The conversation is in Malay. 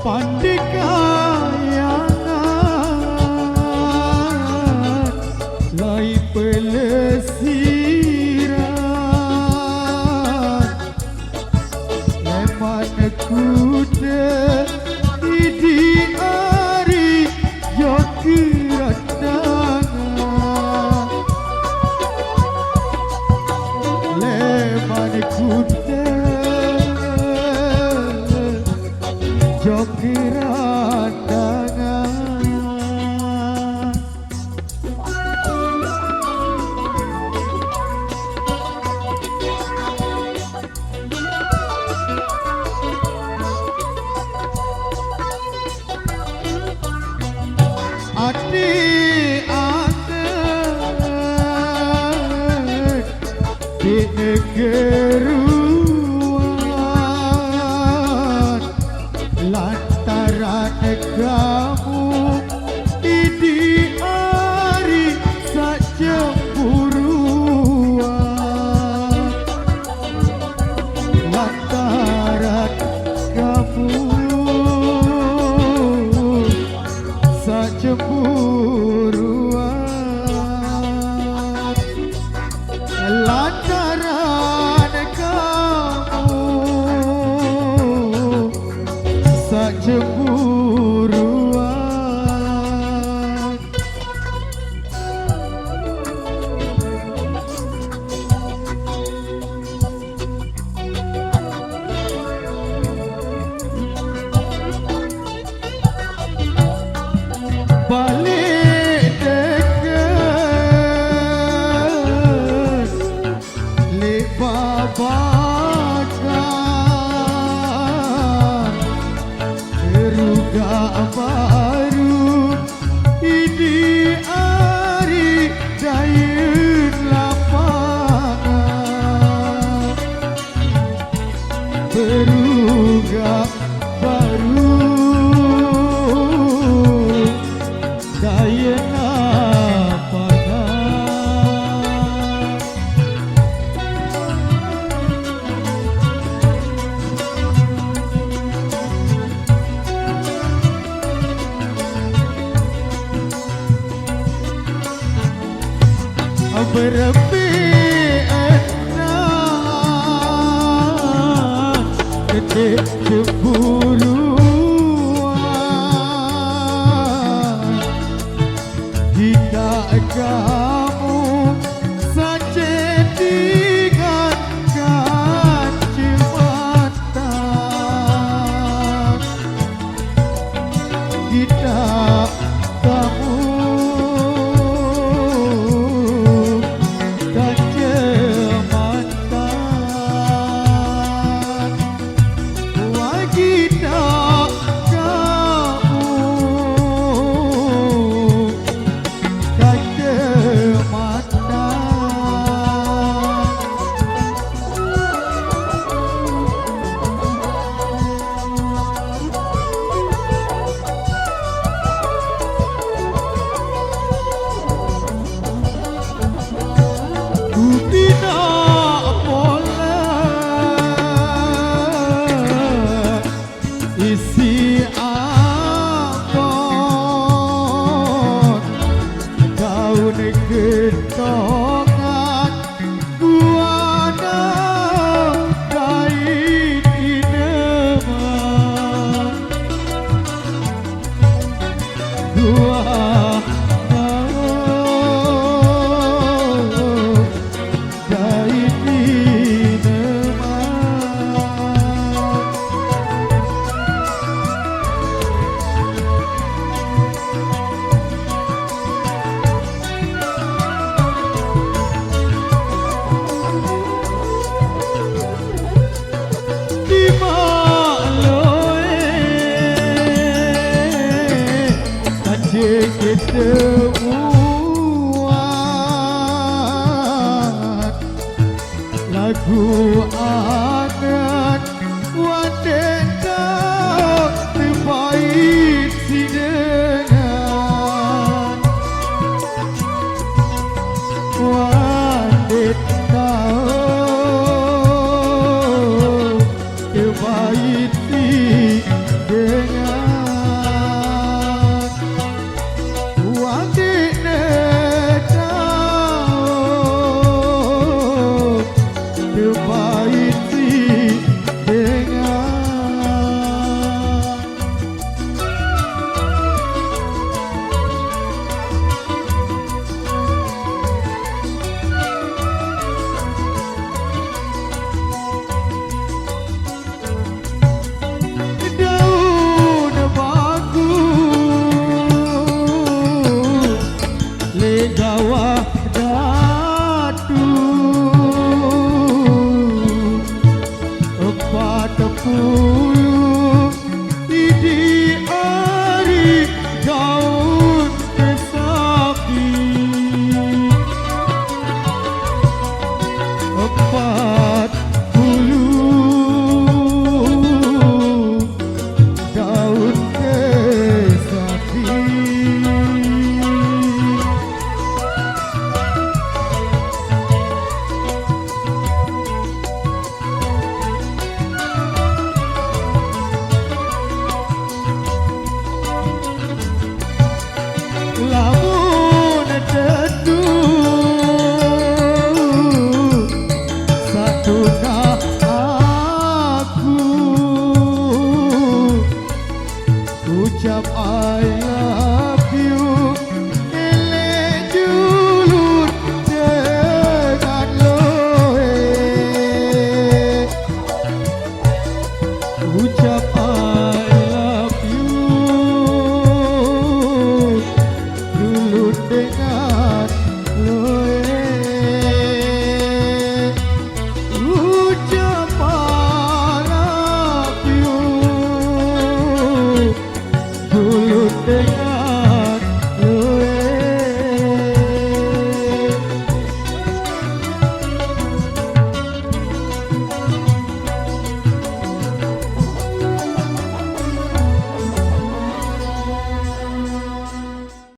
Pandikayangan lai pelesiran leman kuda di hari yokirandangan leman kuda yokirandangan adik-adik di negeruan lantaran kamu di hari secemburuan lantaran kamu secemburuan lantaran kamu secemburuan balik dekat lipabakan teruga baru ini hari dayun lapangan teruga baru dayun lapangan berempi enak ketik cemburuan jika kamu saja dengan kacamata kita kamu isi angkot daun kentongan buana kain ineman buana kain ineman dengan wangi nedau kepaiti dengan daun bagus legawah datu empat puluh idi ari daun kesapi empat puluh daun kesapi lamun teduh satuna aku ucap I